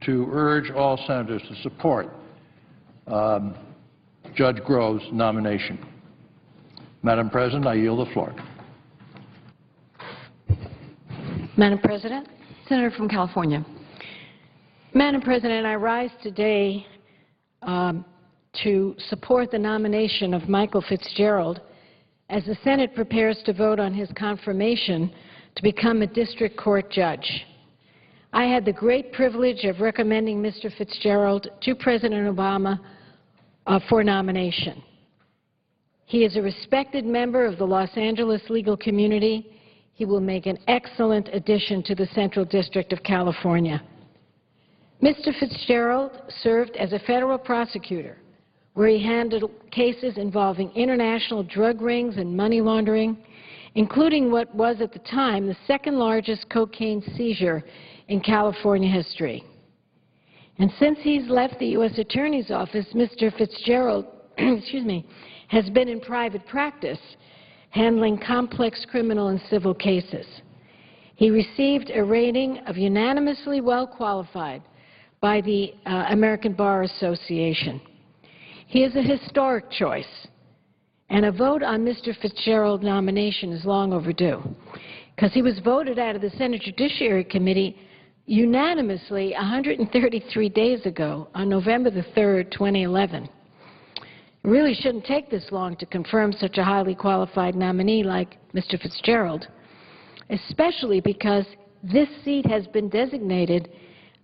to urge all senators to support Judge Groh's nomination. Madam President, I yield the floor. Madam President, Senator from California. Madam President, I rise today to support the nomination of Michael Fitzgerald as the Senate prepares to vote on his confirmation to become a district court judge. I had the great privilege of recommending Mr. Fitzgerald to President Obama for nomination. He is a respected member of the Los Angeles legal community. He will make an excellent addition to the Central District of California. Mr. Fitzgerald served as a federal prosecutor, where he handled cases involving international drug rings and money laundering, including what was at the time the second largest cocaine seizure in California history. And since he's left the U.S. Attorney's Office, Mr. Fitzgerald has been in private practice, handling complex criminal and civil cases. He received a rating of unanimously well qualified by the American Bar Association. He is a historic choice, and a vote on Mr. Fitzgerald's nomination is long overdue, because he was voted out of the Senate Judiciary Committee unanimously 133 days ago on November the 3rd, 2011. It really shouldn't take this long to confirm such a highly qualified nominee like Mr. Fitzgerald, especially because this seat has been designated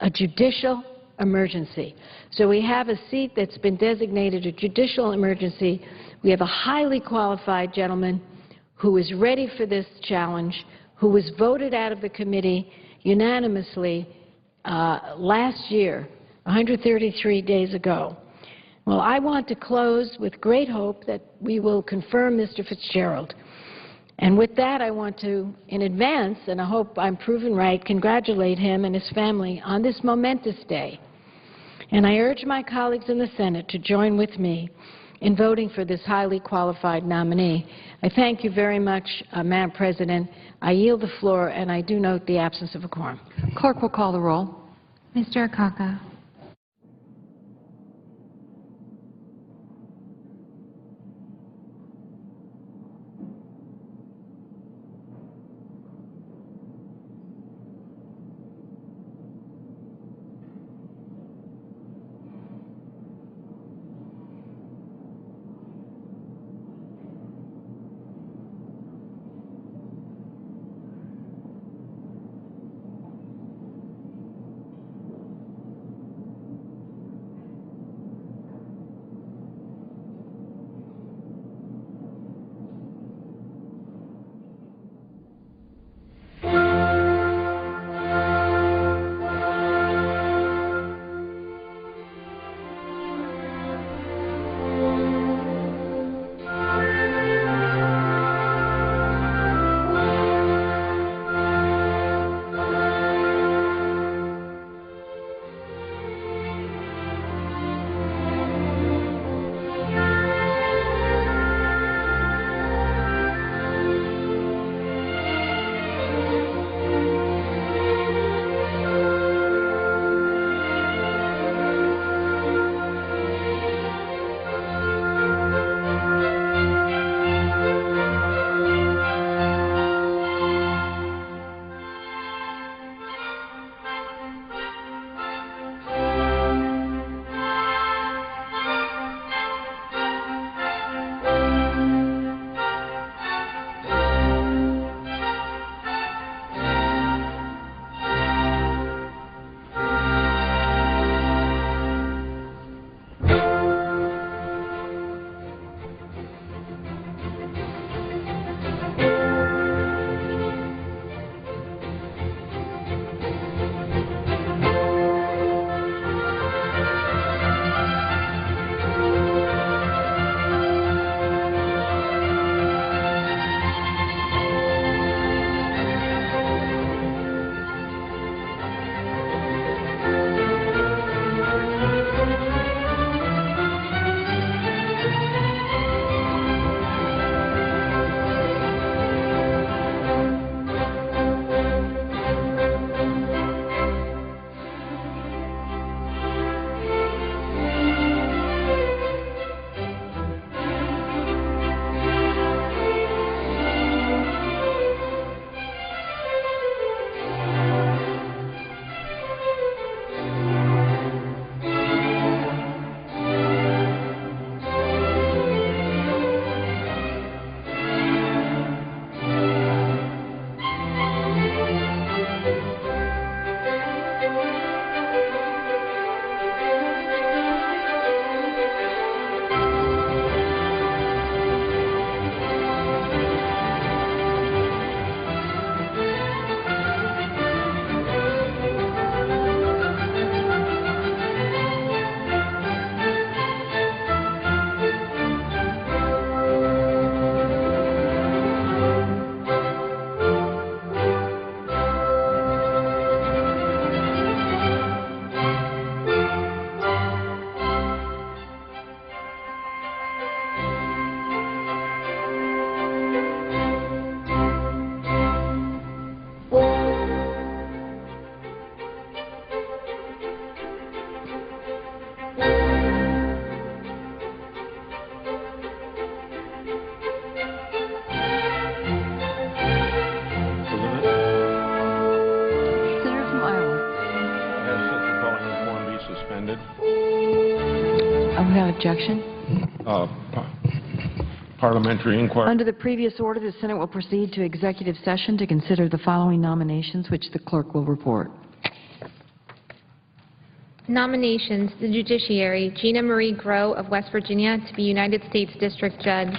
a judicial emergency. So we have a seat that's been designated a judicial emergency. We have a highly qualified gentleman who is ready for this challenge, who was voted out of the committee unanimously last year, 133 days ago. Well, I want to close with great hope that we will confirm Mr. Fitzgerald. And with that, I want to, in advance, and I hope I'm proven right, congratulate him and his family on this momentous day. And I urge my colleagues in the Senate to join with me in voting for this highly qualified nominee. I thank you very much, Madam President. I yield the floor, and I do note the absence of a quorum. Clerk will call the roll. Mr. Akaka. seconded. Without objection. Parliamentary inquiry. Under the previous order, the Senate will proceed to executive session to consider the following nominations, which the clerk will report. Nominations, the judiciary, Gina Groh of West Virginia to be United States District Judge,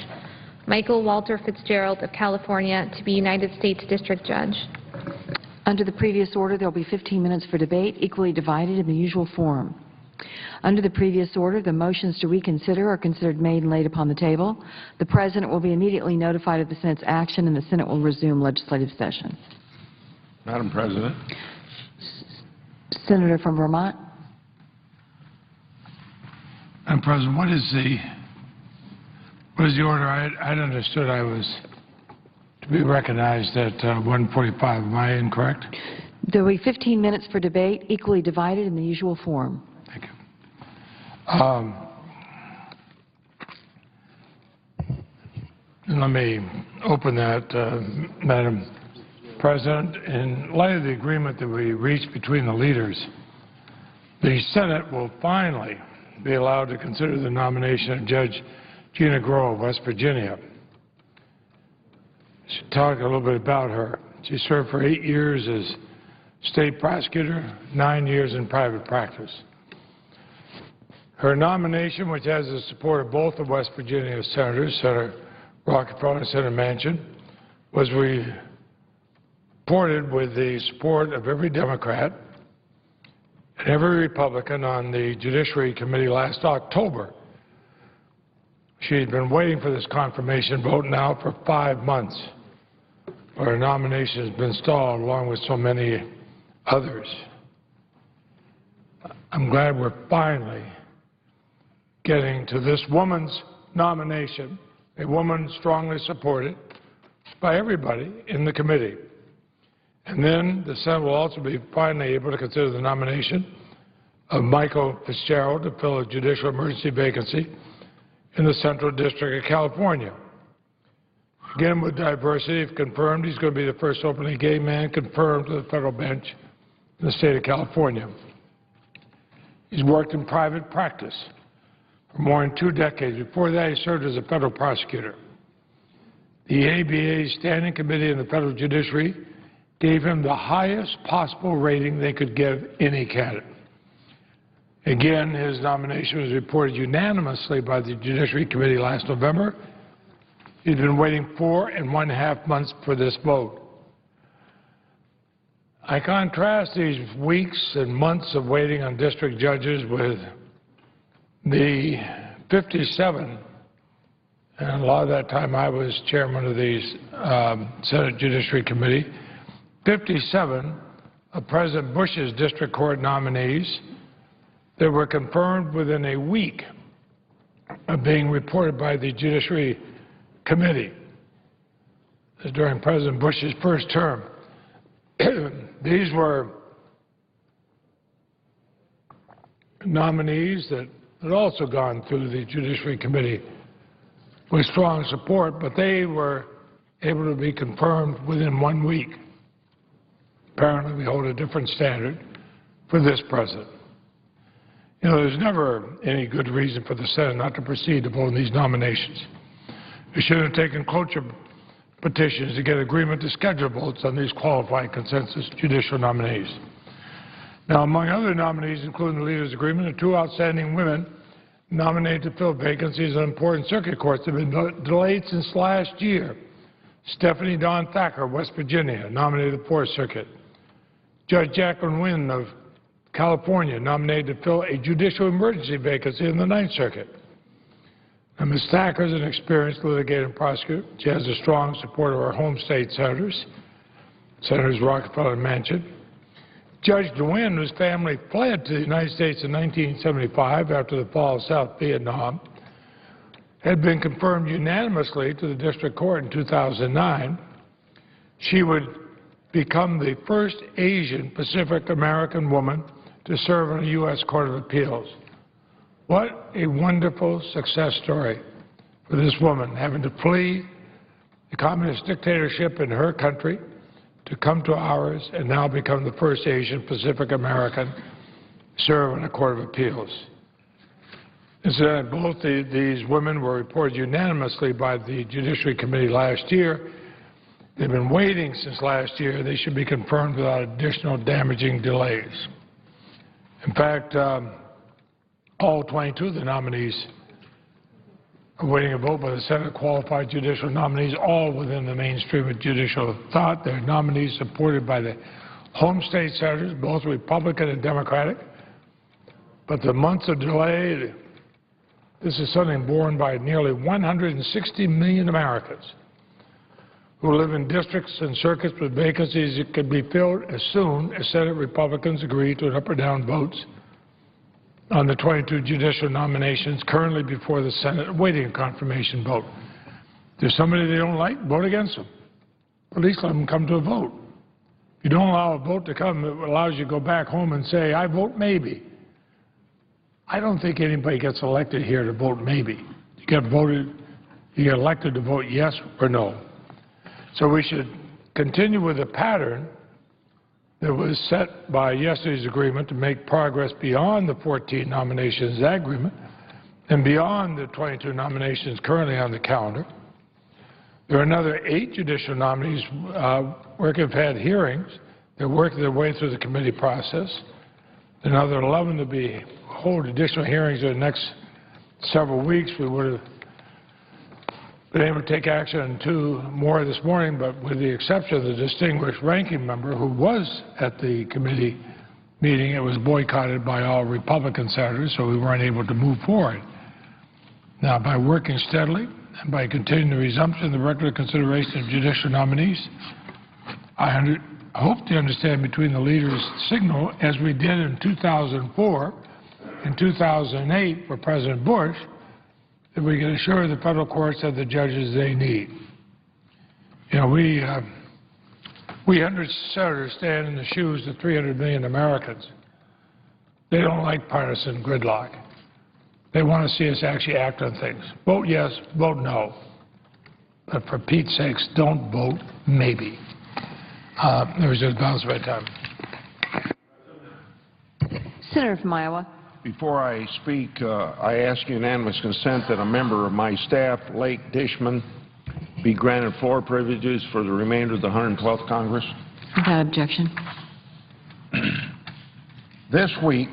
Michael Walter Fitzgerald of California to be United States District Judge. Under the previous order, there will be 15 minutes for debate, equally divided in the usual form. Under the previous order, the motions to reconsider are considered made and laid upon the table. The President will be immediately notified of the Senate's action, and the Senate will resume legislative session. Madam President. Senator from Vermont. Madam President, what is the order? I'd understood I was to be recognized at 1:45. Am I incorrect? There will be 15 minutes for debate, equally divided in the usual form. Thank you. Let me open that, Madam President. In light of the agreement that we reached between the leaders, the Senate will finally be allowed to consider the nomination of Judge Gina Groh of West Virginia. I should talk a little bit about her. She served for 8 years as state prosecutor, 9 years in private practice. Her nomination, which has the support of both of West Virginia's senators, Senator Rockefeller and Senator Manchin, was reported with the support of every Democrat and every Republican on the Judiciary Committee last October. She had been waiting for this confirmation vote now for 5 months, where her nomination has been stalled along with so many others. I'm glad we're finally getting to this woman's nomination, a woman strongly supported by everybody in the committee. And then the Senate will also be finally able to consider the nomination of Michael Fitzgerald to fill a judicial emergency vacancy in the Central District of California. Again, with diversity, if confirmed, he's going to be the first openly gay man confirmed to the federal bench in the state of California. He's worked in private practice for more than 2 decades. Before that, he served as a federal prosecutor. The ABA Standing Committee in the federal judiciary gave him the highest possible rating they could give any candidate. Again, his nomination was reported unanimously by the Judiciary Committee last November. He's been waiting 4.5 months for this vote. I contrast these weeks and months of waiting on district judges with the 57, and a lot of that time I was chairman of the Senate Judiciary Committee, 57 of President Bush's district court nominees that were confirmed within a week of being reported by the Judiciary Committee. This was during President Bush's first term. These were nominees that had also gone through the Judiciary Committee with strong support, but they were able to be confirmed within 1 week. Apparently, we hold a different standard for this president. You know, there's never any good reason for the Senate not to proceed to vote on these nominations. We should have taken cloture petitions to get agreement to schedule votes on these qualified consensus judicial nominees. Now, among other nominees, including the leaders' agreement, are 2 outstanding women nominated to fill vacancies on important circuit courts that have been delayed since last year. Stephanie Dawn Thacker, West Virginia, nominated to the 4th Circuit. Judge Jacqueline Wynn of California, nominated to fill a judicial emergency vacancy in the 9th Circuit. And Ms. Thacker is an experienced litigator and prosecutor. She has the strong support of our home state senators, Senators Rockefeller and Manchin. Judge DeWin, whose family fled to the United States in 1975 after the fall of South Vietnam, had been confirmed unanimously to the district court in 2009. She would become the first Asian Pacific American woman to serve on a U.S. Court of Appeals. What a wonderful success story for this woman, having to flee the communist dictatorship in her country to come to ours and now become the first Asian Pacific American serve on the Court of Appeals. Incidentally, both these women were reported unanimously by the Judiciary Committee last year. They've been waiting since last year. They should be confirmed without additional damaging delays. In fact, all 22 of the nominees are waiting a vote by the Senate qualified judicial nominees, all within the mainstream of judicial thought. They're nominees supported by the home state senators, both Republican and Democratic. But the months of delay, this is something borne by nearly 160 million Americans who live in districts and circuits with vacancies that could be filled as soon as Senate Republicans agree to an up or down votes on the 22 judicial nominations currently before the Senate awaiting a confirmation vote. If there's somebody they don't like, vote against them. At least let them come to a vote. If you don't allow a vote to come, it allows you to go back home and say, I vote maybe. I don't think anybody gets elected here to vote maybe. You get elected to vote yes or no. So we should continue with the pattern that was set by yesterday's agreement to make progress beyond the 14 nominations of that agreement and beyond the 22 nominations currently on the calendar. There are another 8 judicial nominees have had hearings. They're working their way through the committee process. Another 11 to hold additional hearings in the next several weeks. We would have been able to take action on 2 more this morning, but with the exception of the distinguished ranking member who was at the committee meeting, it was boycotted by all Republican senators, so we weren't able to move forward. Now, by working steadily and by continuing the resumption of the regular consideration of judicial nominees, I hope to understand between the leaders signal, as we did in 2004 and 2008 for President Bush, that we can assure the federal courts have the judges they need. You know, we 100 senators stand in the shoes of 300 million Americans. They don't like partisan gridlock. They want to see us actually act on things. Vote yes, vote no. But for Pete's sakes, don't vote maybe. There was just balance by time. Senator from Iowa. Before I speak, I ask unanimous consent that a member of my staff, Lake Dishman, be granted floor privileges for the remainder of the 112th Congress. Without objection. This week,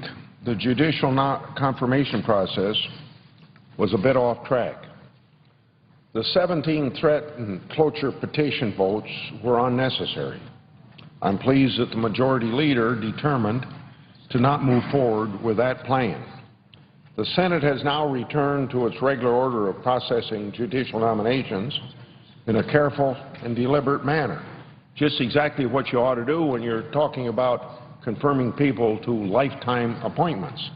the judicial confirmation process was a bit off track. The 17 threat and cloture petition votes were unnecessary. I'm pleased that the majority leader determined to not move forward with that plan. The Senate has now returned to its regular order of processing judicial nominations in a careful and deliberate manner, just exactly what you ought to do when you're talking about confirming people to lifetime appointments.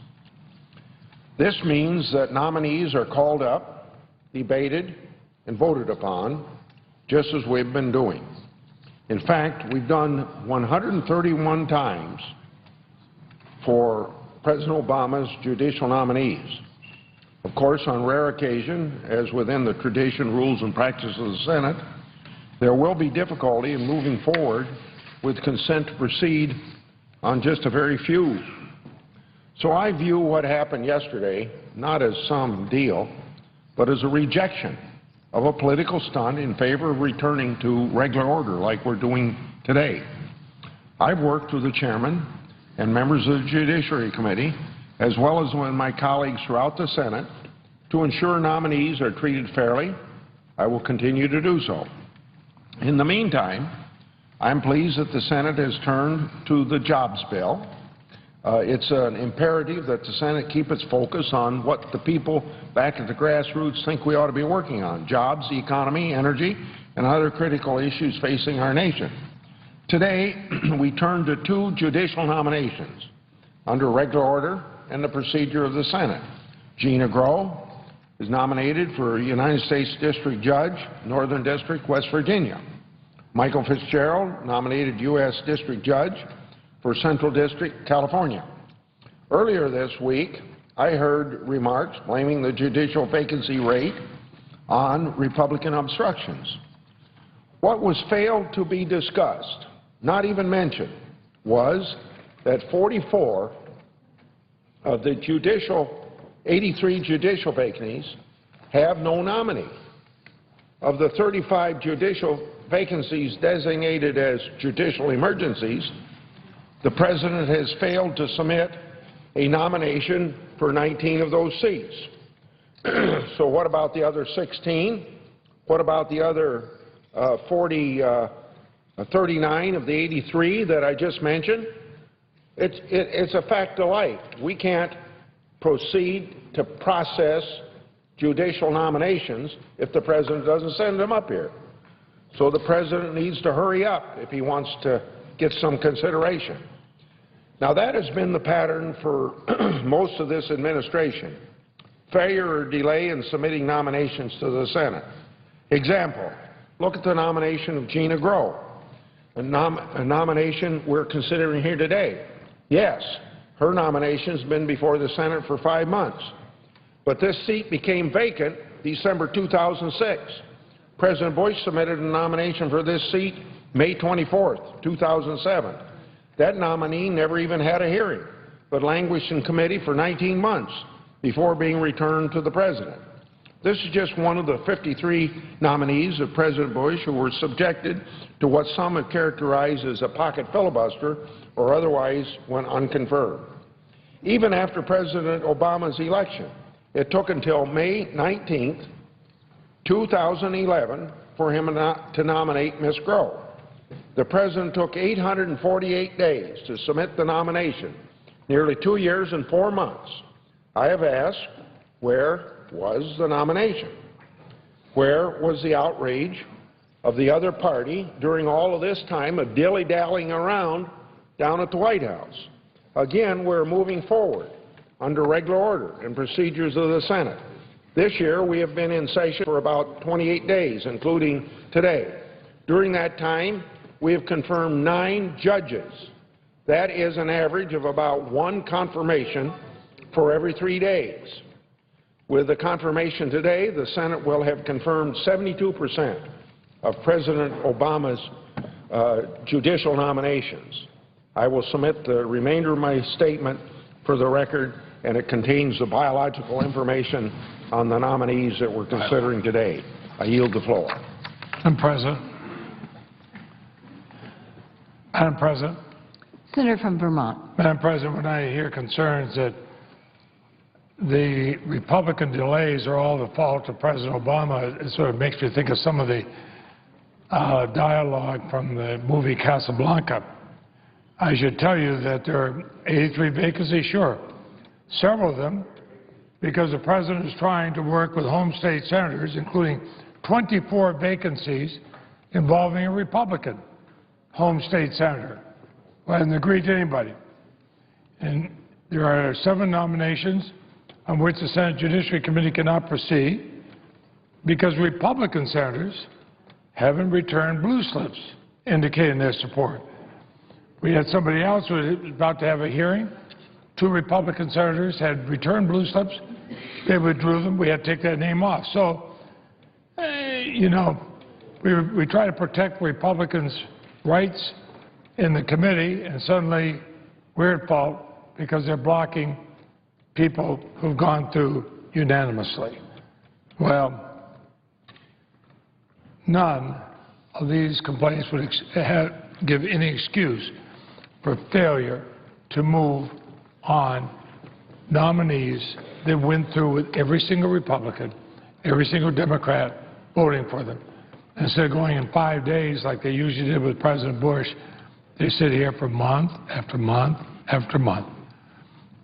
This means that nominees are called up, debated, and voted upon, just as we've been doing. In fact, we've done 131 times for President Obama's judicial nominees. Of course, on rare occasion, as within the tradition, rules, and practice of the Senate, there will be difficulty in moving forward with consent to proceed on just a very few. So I view what happened yesterday not as some deal, but as a rejection of a political stunt in favor of returning to regular order like we're doing today. I've worked with the chairman and members of the Judiciary Committee, as well as with my colleagues throughout the Senate, to ensure nominees are treated fairly. I will continue to do so. In the meantime, I'm pleased that the Senate has turned to the jobs bill. It's an imperative that the Senate keep its focus on what the people back at the grassroots think we ought to be working on: jobs, the economy, energy, and other critical issues facing our nation. Today, we turn to 2 judicial nominations under regular order and the procedure of the Senate. Gina Groh is nominated for United States District Judge, Northern District, West Virginia. Michael Fitzgerald, nominated U.S. District Judge for Central District, California. Earlier this week, I heard remarks blaming the judicial vacancy rate on Republican obstructions. What was failed to be discussed, not even mentioned, was that 44 of the 83 judicial vacancies have no nominee. Of the 35 judicial vacancies designated as judicial emergencies, the President has failed to submit a nomination for 19 of those seats. So what about the other 16? What about the other 39 of the 83 that I just mentioned? It's a fact of life. We can't proceed to process judicial nominations if the President doesn't send them up here. So the President needs to hurry up if he wants to get some consideration. Now, that has been the pattern for most of this administration, failure or delay in submitting nominations to the Senate. Example, look at the nomination of Gina Groh, a nomination we're considering here today. Yes, her nomination's been before the Senate for 5 months, but this seat became vacant December 2006. President Bush submitted a nomination for this seat May 24th, 2007. That nominee never even had a hearing, but languished in committee for 19 months before being returned to the President. This is just one of the 53 nominees of President Bush who were subjected to what some have characterized as a pocket filibuster or otherwise went unconfirmed. Even after President Obama's election, it took until May 19th, 2011 for him to nominate Ms. Groh. The President took 848 days to submit the nomination, nearly 2 years and 4 months. I have asked, where was the nomination? Where was the outrage of the other party during all of this time of dilly-dallying around down at the White House? Again, we're moving forward under regular order and procedures of the Senate. This year, we have been in session for about 28 days, including today. During that time, we have confirmed 9 judges. That is an average of about 1 confirmation for every 3 days. With the confirmation today, the Senate will have confirmed 72% of President Obama's judicial nominations. I will submit the remainder of my statement for the record, and it contains the biological information on the nominees that we're considering today. I yield the floor. Madam President. Senator from Vermont. Madam President, when I hear concerns that the Republican delays are all the fault of President Obama, it sort of makes me think of some of the dialogue from the movie Casablanca. I should tell you that there are 83 vacancies, sure. Several of them because the President is trying to work with home state senators, including 24 vacancies involving a Republican home state senator who hasn't agreed to anybody. And there are 7 nominations on which the Senate Judiciary Committee cannot proceed because Republican senators haven't returned blue slips indicating their support. We had somebody else who was about to have a hearing. 2 Republican senators had returned blue slips. They withdrew them. We had to take that name off. So, you know, we try to protect Republicans' rights in the committee, and suddenly we're at fault because they're blocking people who've gone through unanimously. Well, none of these complaints would give any excuse for failure to move on nominees that went through with every single Republican, every single Democrat voting for them. Instead of going in 5 days like they usually did with President Bush, they sit here for month after month after month.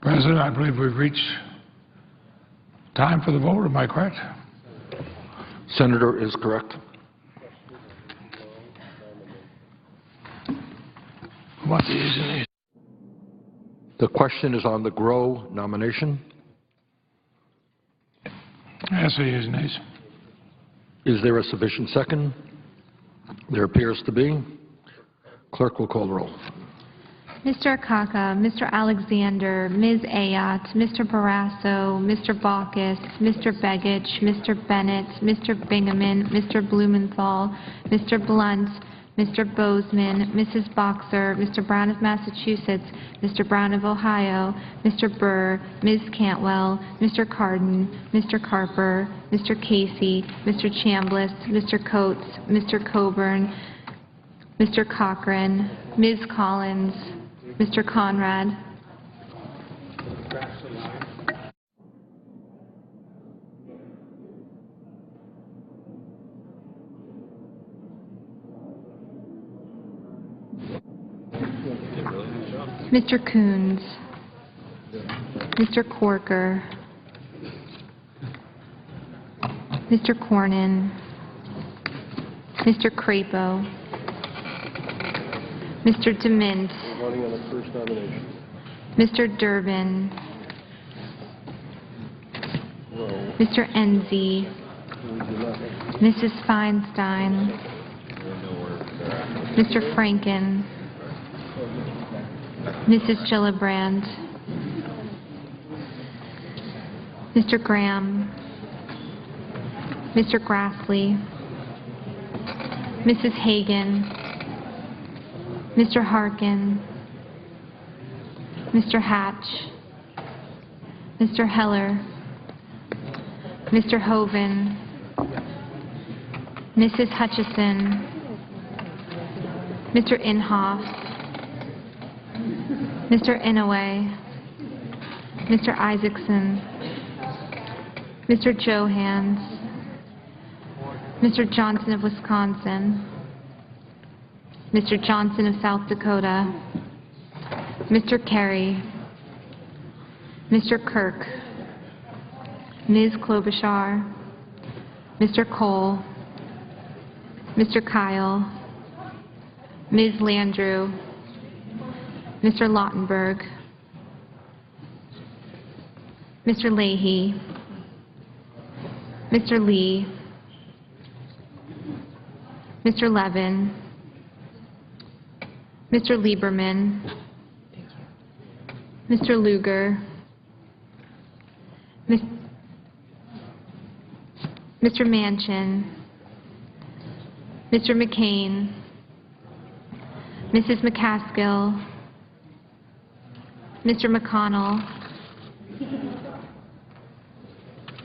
President, I believe we've reached time for the vote. Am I correct? Senator is correct. What the yeas and nays? The question is on the Groh nomination. Yes, the yeas and nays. Is there a sufficient second? There appears to be. Clerk will call the roll. Mr. Akaka, Mr. Alexander, Ms. Ayotte, Mr. Barrasso, Mr. Baucus, Mr. Begich, Mr. Bennett, Mr. Bingaman, Mr. Blumenthal, Mr. Blunt, Mr. Bozeman, Mrs. Boxer, Mr. Brown of Massachusetts, Mr. Brown of Ohio, Mr. Burr, Ms. Cantwell, Mr. Cardin, Mr. Carper, Mr. Casey, Mr. Chambliss, Mr. Coates, Mr. Coburn, Mr. Cochran, Ms. Collins, Mr. Conrad. Mr. Coons, Mr. Corker, Mr. Cornyn, Mr. Crapo, Mr. DeMint, Mr. Durbin, Mr. Enzi, Mrs. Feinstein, Mr. Franken, Mrs. Gillibrand, Mr. Graham, Mr. Grassley, Mrs. Hagan, Mr. Harkin, Mr. Hatch, Mr. Heller, Mr. Hoven, Mrs. Hutchison, Mr. Inhofe, Mr. Inouye, Mr. Isaacson, Mr. Johans, Mr. Johnson of Wisconsin, Mr. Johnson of South Dakota, Mr. Kerry, Mr. Kirk, Ms. Klobuchar, Mr. Cole, Mr. Kyle, Ms. Landrieu, Mr. Lautenberg, Mr. Leahy, Mr. Lee, Mr. Levin, Mr. Lieberman, Mr. Lugar, Mr. Manchin, Mr. McCain, Mrs. McCaskill, Mr. McConnell,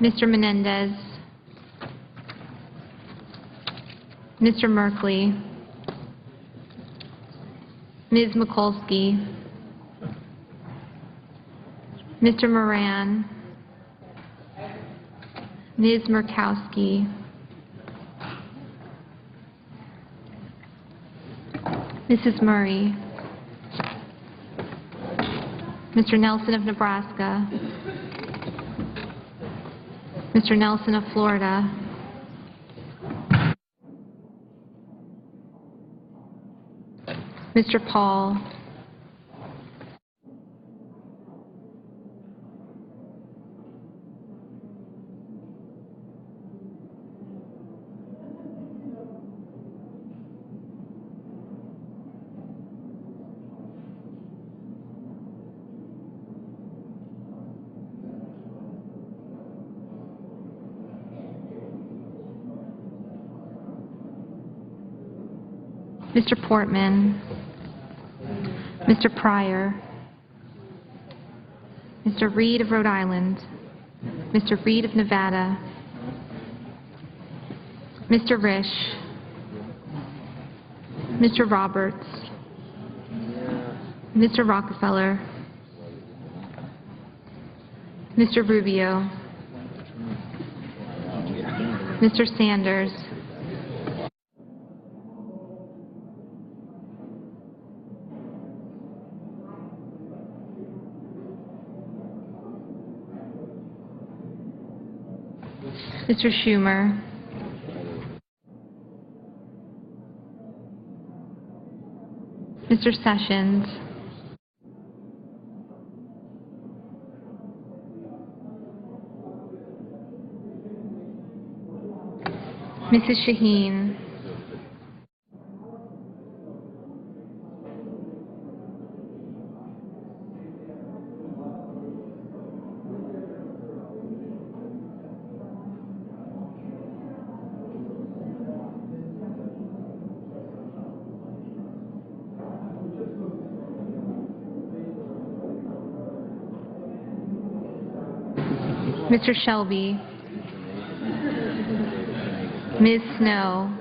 Mr. Menendez, Mr. Merkley, Ms. Mikulski, Mr. Moran, Ms. Murkowski, Mrs. Murray, Mr. Nelson of Nebraska, Mr. Nelson of Florida, Mr. Paul, Mr. Portman, Mr. Pryor, Mr. Reed of Rhode Island, Mr. Reed of Nevada, Mr. Risch, Mr. Roberts, Mr. Rockefeller, Mr. Rubio, Mr. Sanders, Mr. Schumer, Mr. Sessions, Mrs. Shaheen, Mr. Shelby, Ms. Snow,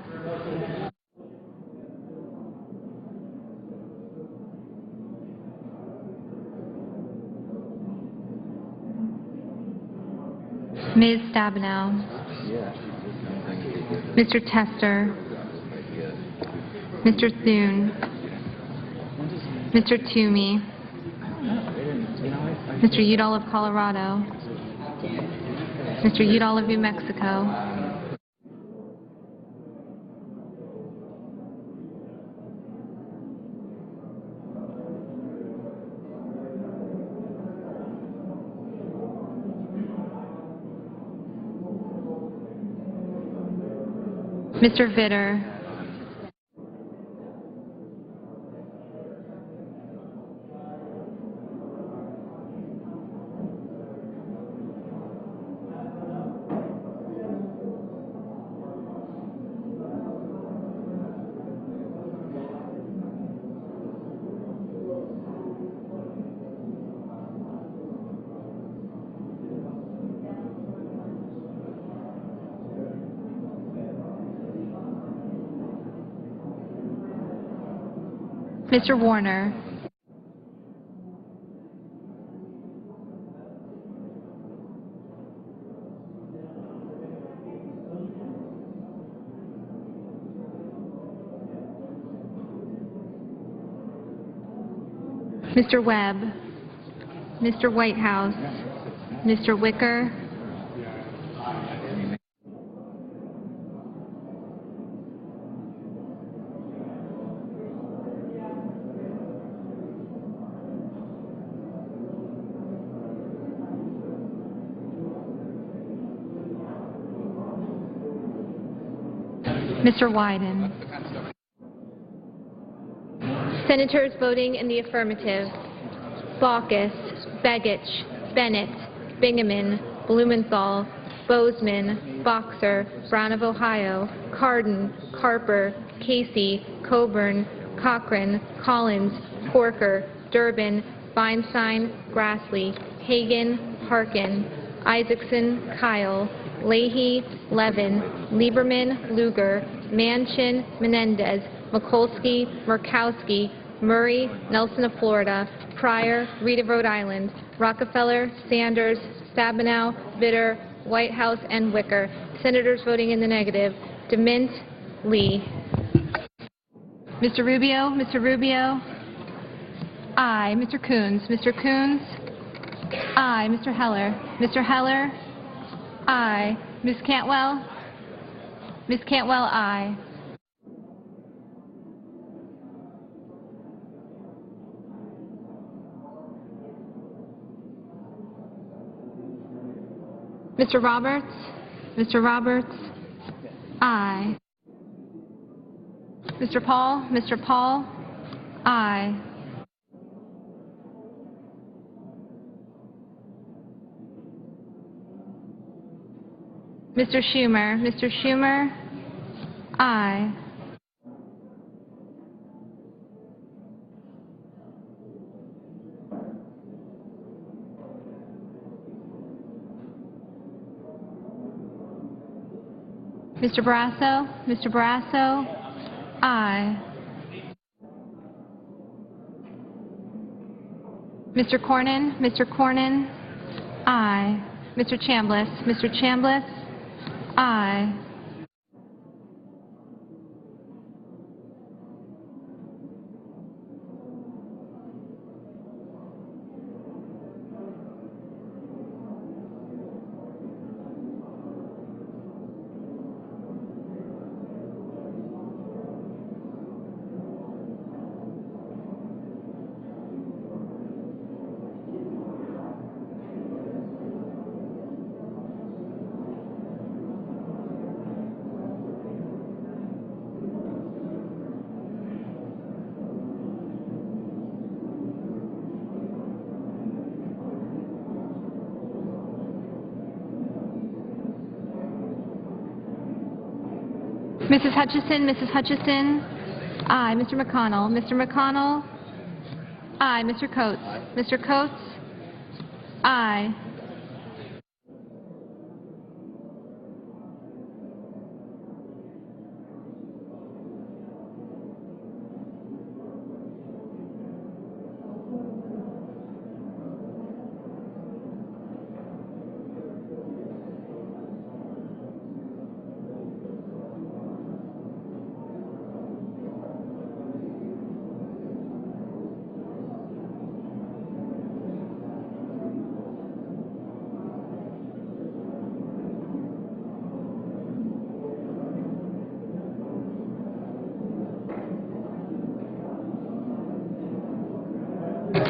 Ms. Stabenow, Mr. Tester, Mr. Thune, Mr. Toomey, Mr. Udall of Colorado, Mr. Udall of New Mexico, Mr. Vitter, Mr. Warner, Mr. Webb, Mr. Whitehouse, Mr. Wicker, Mr. Wyden. Senators voting in the affirmative: Baucus, Begich, Bennett, Bingaman, Blumenthal, Bozeman, Boxer, Brown of Ohio, Cardin, Carper, Casey, Coburn, Cochran, Collins, Corker, Durbin, Feinstein, Grassley, Hagan, Harkin, Isaacson, Kyle, Leahy, Levin, Lieberman, Lugar, Manchin, Menendez, Mikulski, Murkowski, Murray, Nelson of Florida, Pryor, Reed of Rhode Island, Rockefeller, Sanders, Stabenow, Vitter, Whitehouse, and Wicker. Senators voting in the negative: DeMint, Lee. Mr. Rubio, Mr. Rubio. Aye. Mr. Coons, Mr. Coons. Aye. Mr. Heller, Mr. Heller. Aye. Ms. Cantwell, Ms. Cantwell, aye. Mr. Roberts, Mr. Roberts, aye. Mr. Paul, Mr. Paul, aye. Mr. Schumer, Mr. Schumer, aye. Mr. Barrasso, Mr. Barrasso, aye. Mr. Cornyn, Mr. Cornyn, aye. Mr. Chambliss, Mr. Chambliss, aye. Mrs. Hutchison, Mrs. Hutchison, aye. Mr. McConnell, Mr. McConnell, aye. Mr. Coates, Mr. Coates, aye.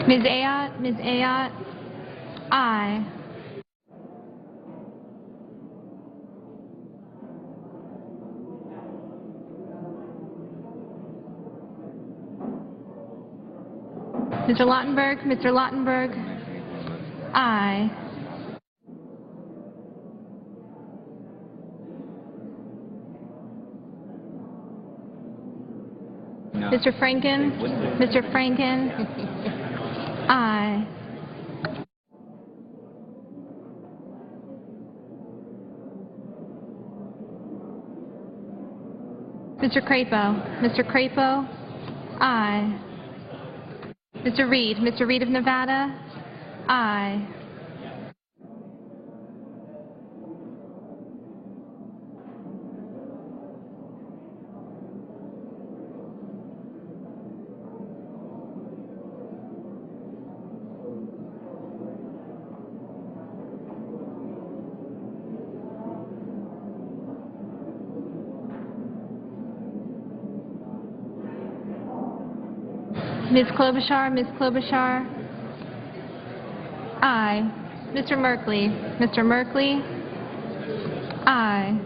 Ms. Ayotte? Ms. Ayotte? Aye. Mr. Lautenberg? Mr. Lautenberg? Aye. Mr. Franken? Mr. Franken? Aye. Mr. Crapo? Mr. Crapo? Aye. Mr. Reed? Mr. Reed of Nevada? Aye. Ms. Klobuchar? Ms. Klobuchar? Aye. Mr. Merkley? Mr. Merkley? Aye.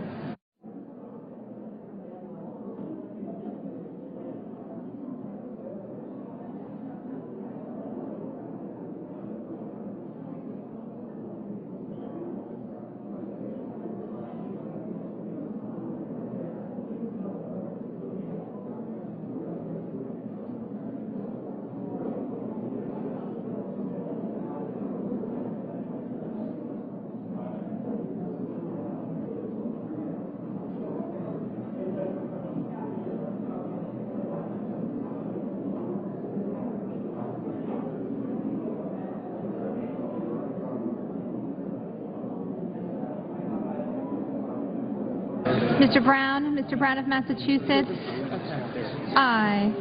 Mr. Brown? Mr. Brown of Massachusetts? Aye.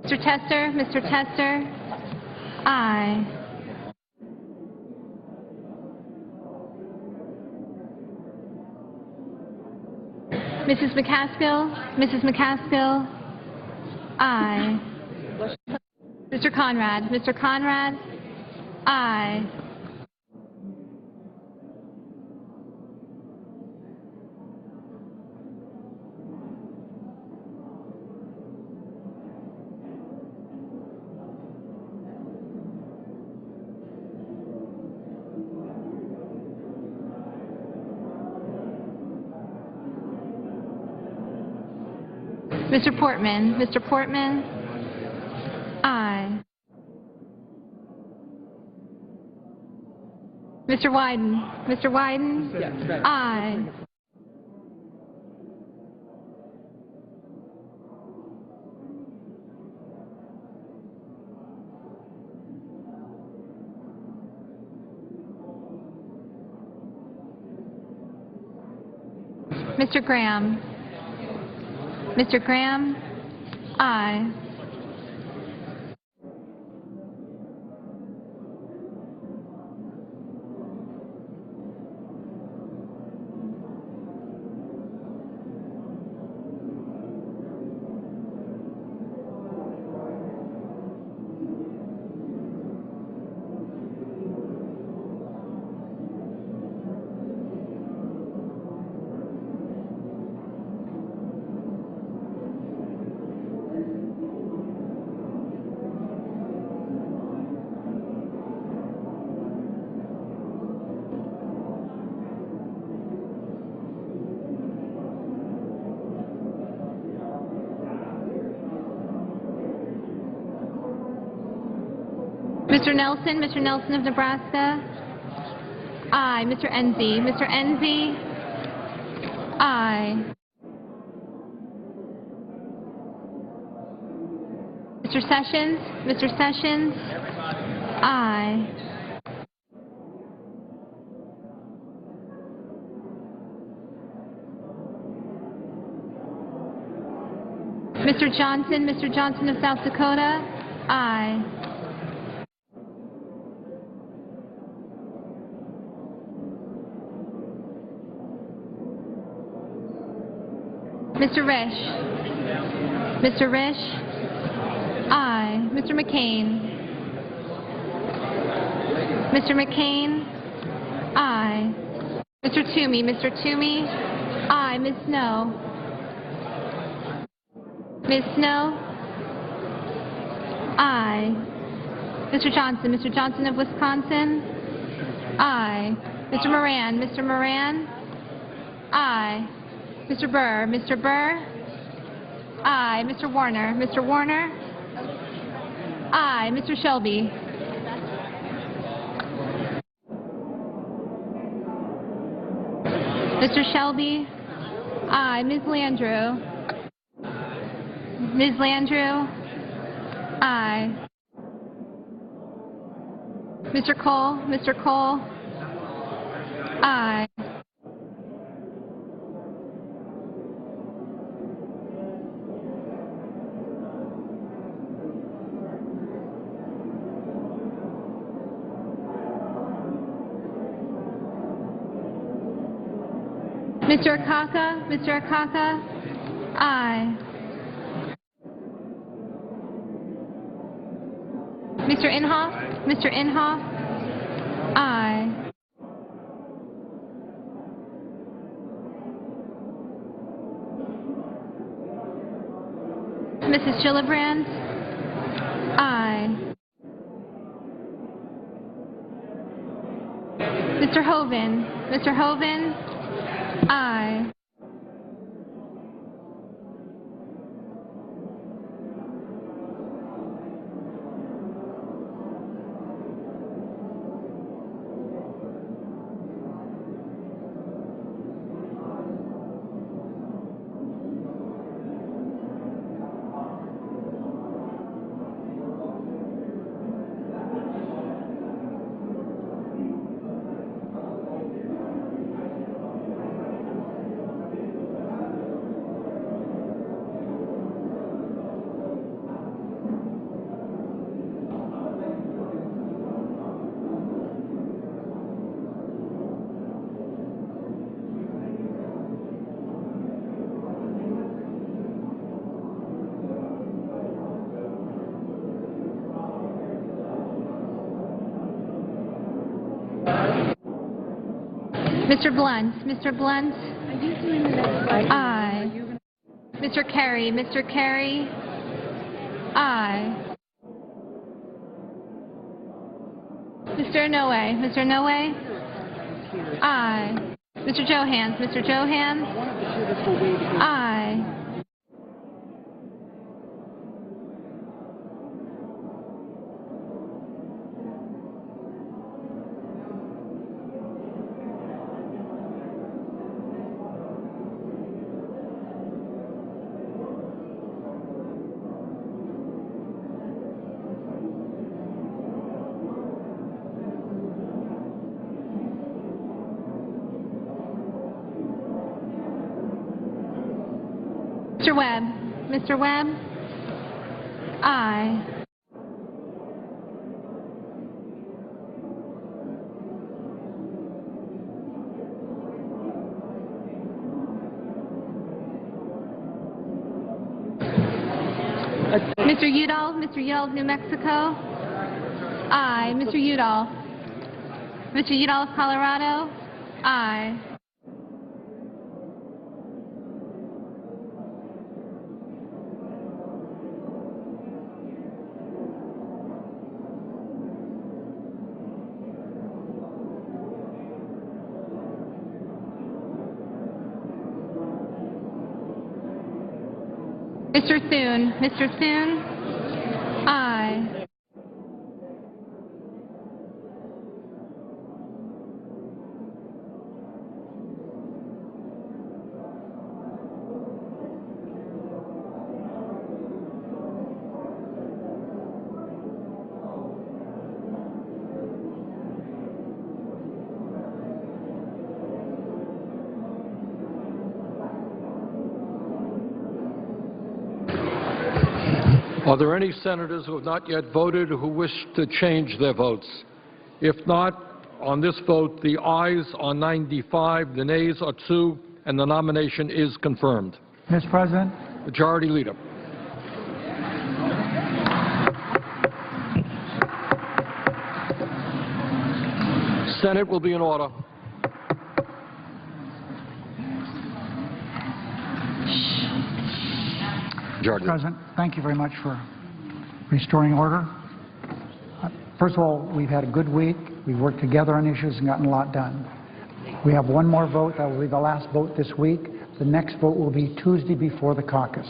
Mr. Tester? Mr. Tester? Aye. Mrs. McCaskill? Mrs. McCaskill? Aye. Mr. Conrad? Mr. Conrad? Aye. Mr. Portman? Mr. Portman? Aye. Mr. Wyden? Mr. Wyden? Yes. Aye. Mr. Graham? Mr. Graham? Aye. Mr. Nelson of Nebraska? Aye. Mr. Enzi? Mr. Enzi? Aye. Mr. Sessions? Mr. Sessions? Aye. Mr. Johnson? Mr. Johnson of South Dakota? Aye. Mr. Risch. Mr. Risch. Aye. Mr. McCain. Mr. McCain. Aye. Mr. Toomey. Mr. Toomey. Aye. Ms. Snow. Ms. Snow. Aye. Mr. Johnson. Mr. Johnson of Wisconsin. Aye. Mr. Moran. Mr. Moran. Aye. Mr. Burr. Mr. Burr. Aye. Mr. Warner. Mr. Warner. Aye. Mr. Shelby. Mr. Shelby. Aye. Ms. Landrieu. Ms. Landrieu. Aye. Mr. Cole. Mr. Cole. Aye. Mr. Akaka. Mr. Akaka. Aye. Mr. Inhofe. Mr. Inhofe. Aye. Mrs. Gillibrand. Aye. Mr. Hoven. Mr. Hoven. Aye. Mr. Blunt. Mr. Blunt. Aye. Mr. Kerry. Mr. Kerry. Aye. Mr. Inouye. Mr. Inouye. Aye. Mr. Johans. Mr. Johans. Aye. Mr. Webb. Mr. Webb. Aye. Mr. Udall. Mr. Udall of New Mexico. Aye. Mr. Udall. Mr. Udall of Colorado. Aye. Mr. Thune. Mr. Thune. Aye. Are there any senators who have not yet voted who wish to change their votes? If not, on this vote, the ayes are 95, the nays are 2, and the nomination is confirmed. Mr. President, Majority Leader. Senate will be in order. Majority Leader. President, thank you very much for restoring order. First of all, we've had a good week. We've worked together on issues and gotten a lot done. We have one more vote. That will be the last vote this week. The next vote will be Tuesday before the caucus.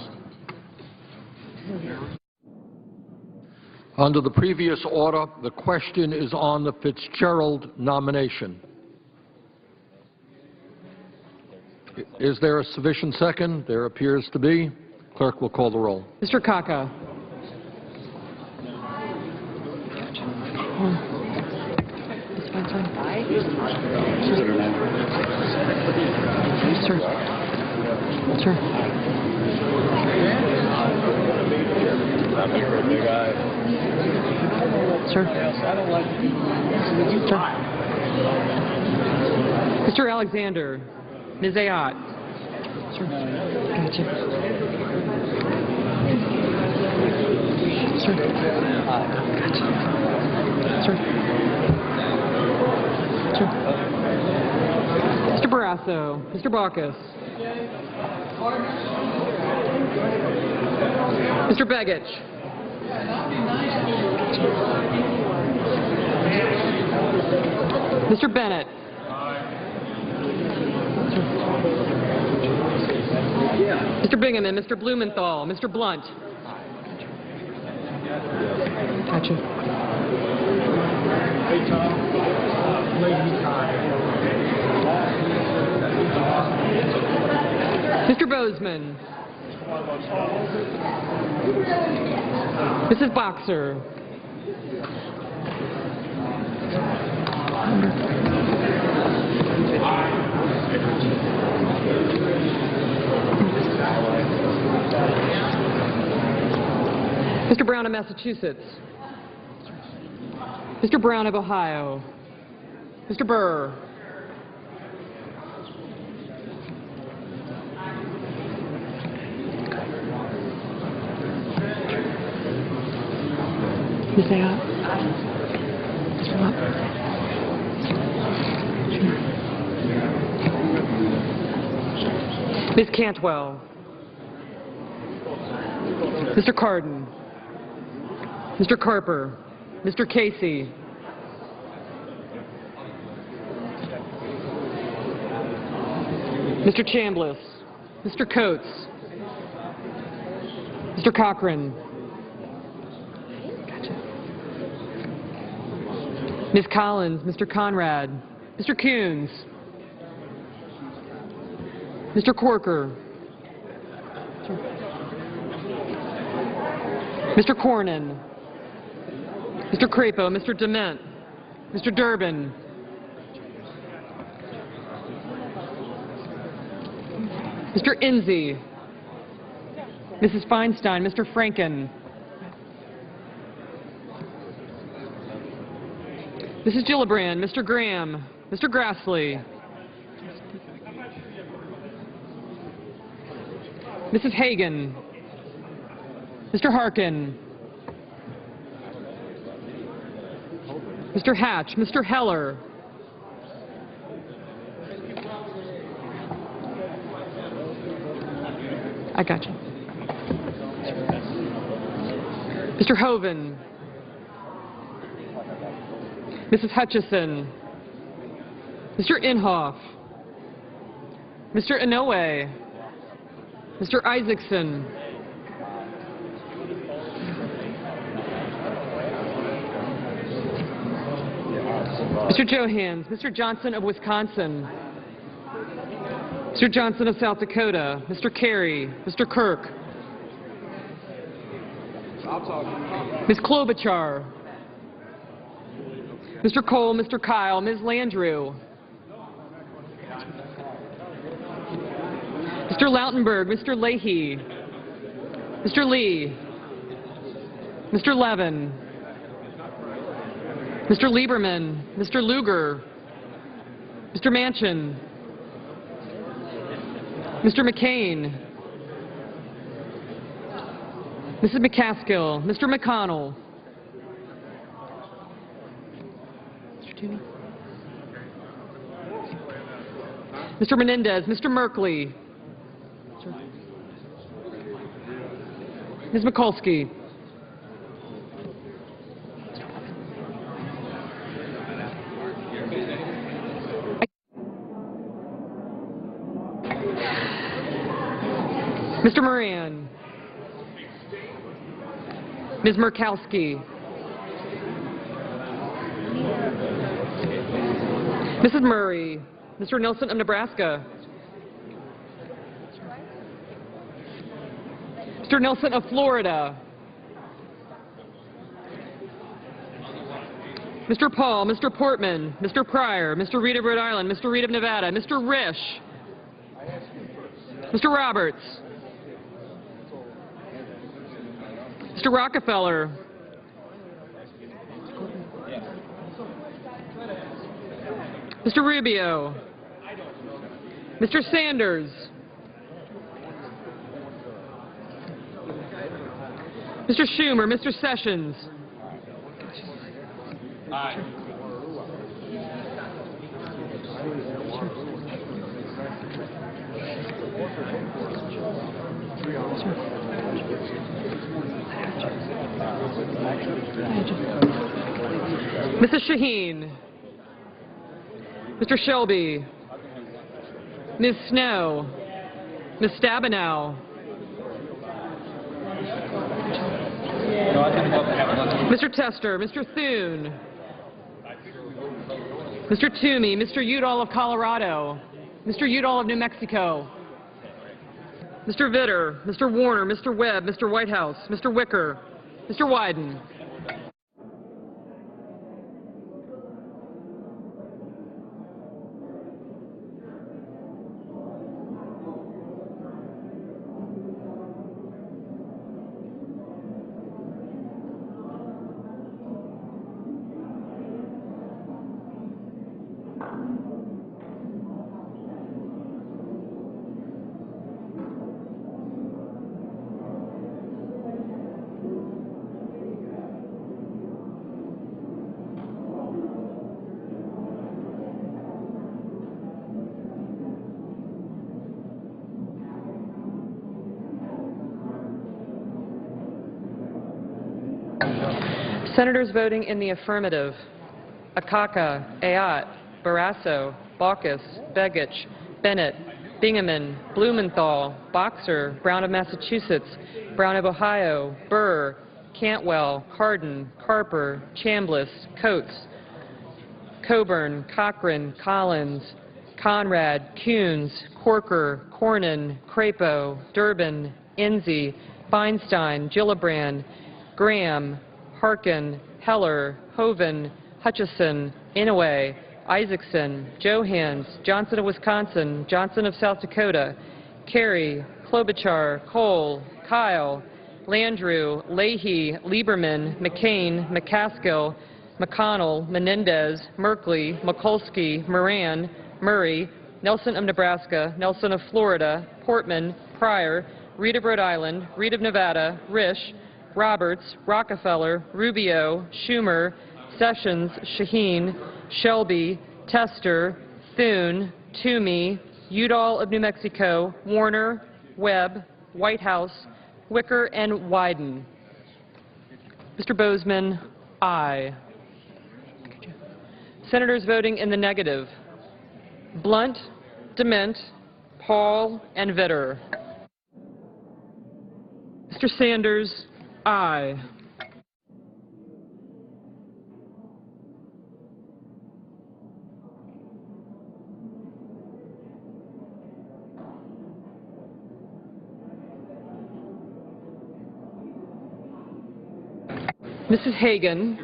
Under the previous order, the question is on the Fitzgerald nomination. Is there a sufficient second? There appears to be. Clerk will call the roll. Mr. Kaka. Sir. Sir. Sir. Sir. Mr. Alexander. Ms. Ayotte. Sir. Gotcha. Sir. Gotcha. Sir. Sir. Mr. Barrasso. Mr. Baucus. Mr. Begich. Mr. Bennett. Mr. Bingaman, Mr. Blumenthal, Mr. Blunt. Gotcha. Mr. Bozeman. Mrs. Boxer. Mr. Brown of Massachusetts. Mr. Brown of Ohio. Mr. Burr. Ms. Ayotte. Mr. Lott. Ms. Cantwell. Mr. Cardin. Mr. Carper. Mr. Casey. Mr. Chambliss. Mr. Coates. Mr. Cochran. Ms. Collins, Mr. Conrad, Mr. Coons, Mr. Corker, Mr. Cornyn, Mr. Crapo, Mr. Dement, Mr. Durbin, Mr. Enzi, Mrs. Feinstein, Mr. Franken, Mrs. Gillibrand, Mr. Graham, Mr. Grassley, Mrs. Hagan, Mr. Harkin, Mr. Hatch, Mr. Heller, I got you. Mr. Hoven, Mrs. Hutchison, Mr. Inhofe, Mr. Inouye, Mr. Isaacson, Mr. Johans, Mr. Johnson of Wisconsin, Mr. Johnson of South Dakota, Mr. Kerry, Mr. Kirk, Ms. Klobuchar, Mr. Cole, Mr. Kyle, Ms. Landrieu, Mr. Lautenberg, Mr. Leahy, Mr. Lee, Mr. Levin, Mr. Lieberman, Mr. Lugar, Mr. Manchin, Mr. McCain, Mrs. McCaskill, Mr. McConnell. Mr. Toomey. Mr. Menendez, Mr. Merkley. Ms. Mikulski. Mr. Moran. Ms. Murkowski. Mrs. Murray. Mr. Nelson of Nebraska. Mr. Nelson of Florida. Mr. Paul, Mr. Portman, Mr. Pryor, Mr. Reed of Rhode Island, Mr. Reed of Nevada, Mr. Risch, Mr. Roberts, Mr. Rockefeller, Mr. Rubio, Mr. Sanders, Mr. Schumer, Mr. Sessions, Mrs. Shaheen, Mr. Shelby, Ms. Snow, Ms. Stabenow, Mr. Tester, Mr. Thune, Mr. Toomey, Mr. Udall of Colorado, Mr. Udall of New Mexico, Mr. Vitter, Mr. Warner, Mr. Webb, Mr. Whitehouse, Mr. Wicker, Mr. Wyden. Senators voting in the affirmative: Akaka, Ayotte, Barrasso, Baucus, Begich, Bennett, Bingaman, Blumenthal, Boxer, Brown of Massachusetts, Brown of Ohio, Burr, Cantwell, Cardin, Carper, Chambliss, Coates, Coburn, Cochran, Collins, Conrad, Coons, Corker, Cornyn, Crapo, Durbin, Enzi, Feinstein, Gillibrand, Graham, Harkin, Heller, Hoeven, Hutchison, Inouye, Isaacson, Johans, Johnson of Wisconsin, Johnson of South Dakota, Kerry, Klobuchar, Cole, Kyle, Landrieu, Leahy, Lieberman, McCain, McCaskill, McConnell, Menendez, Merkley, Mikulski, Moran, Murray, Nelson of Nebraska, Nelson of Florida, Portman, Pryor, Reed of Rhode Island, Reed of Nevada, Risch, Roberts, Rockefeller, Rubio, Schumer, Sessions, Shaheen, Shelby, Tester, Thune, Toomey, Udall of New Mexico, Warner, Webb, Whitehouse, Wicker, and Wyden. Mr. Bozeman, aye. Senators voting in the negative: Blunt, Dement, Paul, and Vitter. Mr. Sanders, aye. Mrs. Hagan,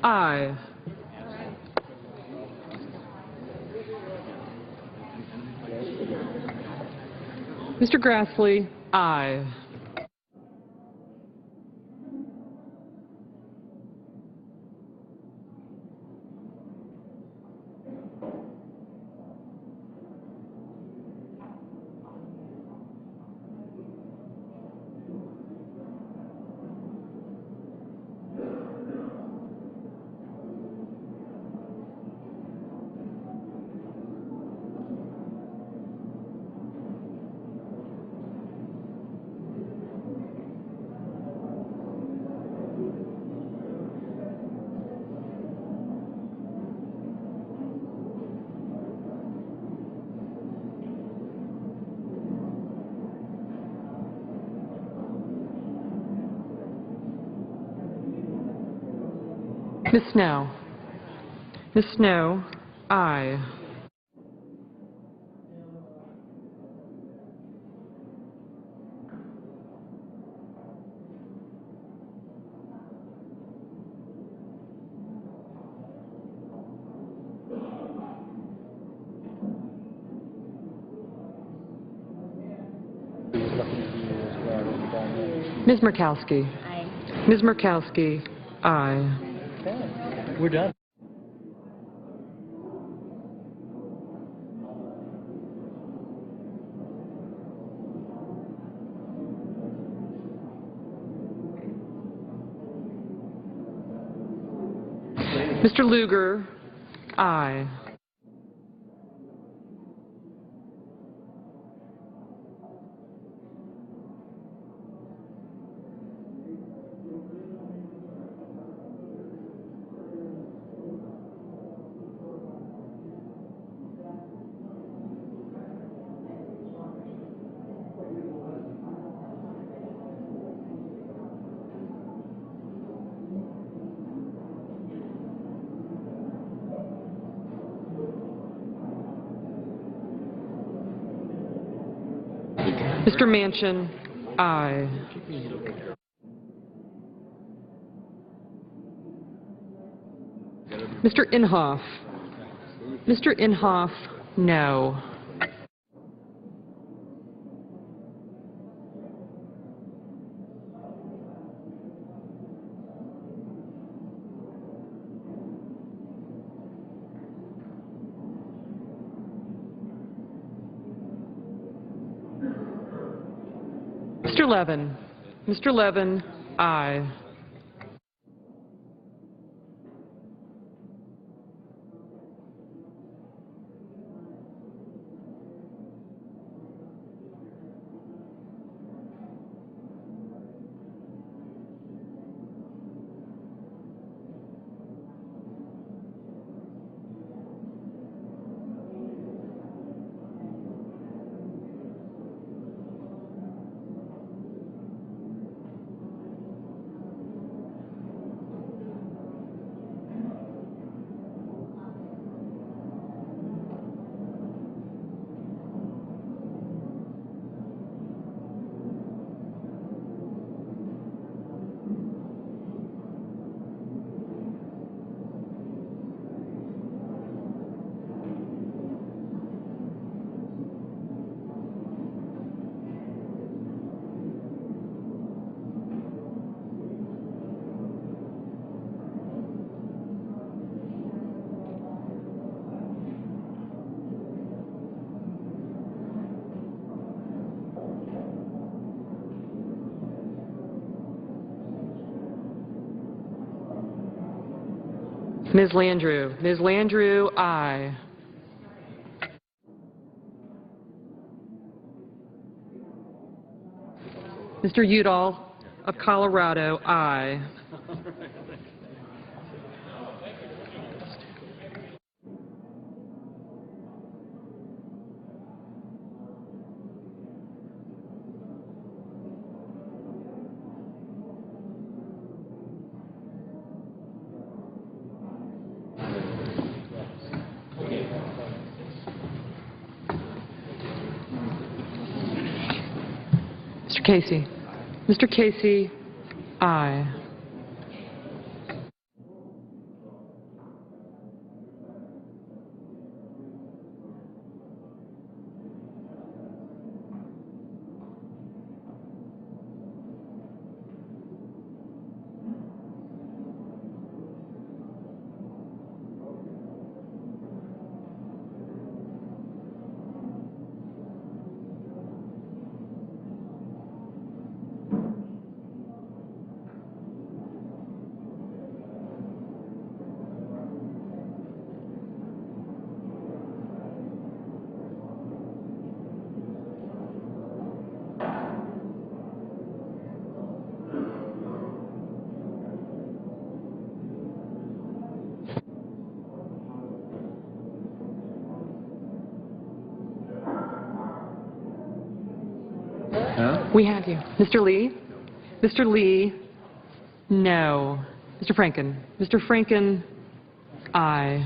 aye. Mr. Grassley, aye. Ms. Snow. Ms. Snow, aye. Ms. Murkowski. Aye. Ms. Murkowski, aye. We're done. Mr. Lugar, aye. Mr. Manchin, aye. Mr. Inhofe. Mr. Inhofe, no. Mr. Levin. Mr. Levin, aye. Ms. Landrieu. Ms. Landrieu, aye. Mr. Udall of Colorado, aye. Mr. Casey. Mr. Casey, aye. We have you. Mr. Lee? Mr. Lee? No. Mr. Franken. Mr. Franken, aye.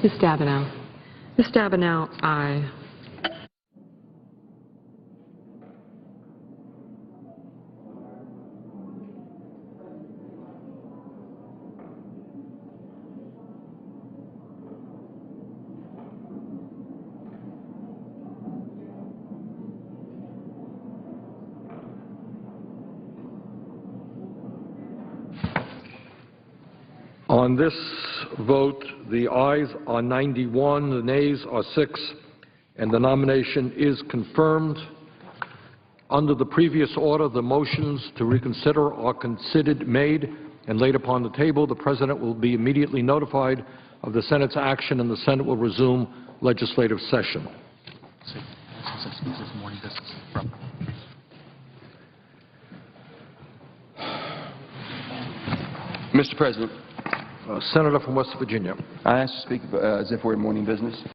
Ms. Stabenow. Ms. Stabenow, aye. On this vote, the ayes are 91, the nays are 6, and the nomination is confirmed. Under the previous order, the motions to reconsider are considered made and laid upon the table. The President will be immediately notified of the Senate's action, and the Senate will resume legislative session. Mr. President, Senator from West Virginia. I ask to speak as if we're in morning business.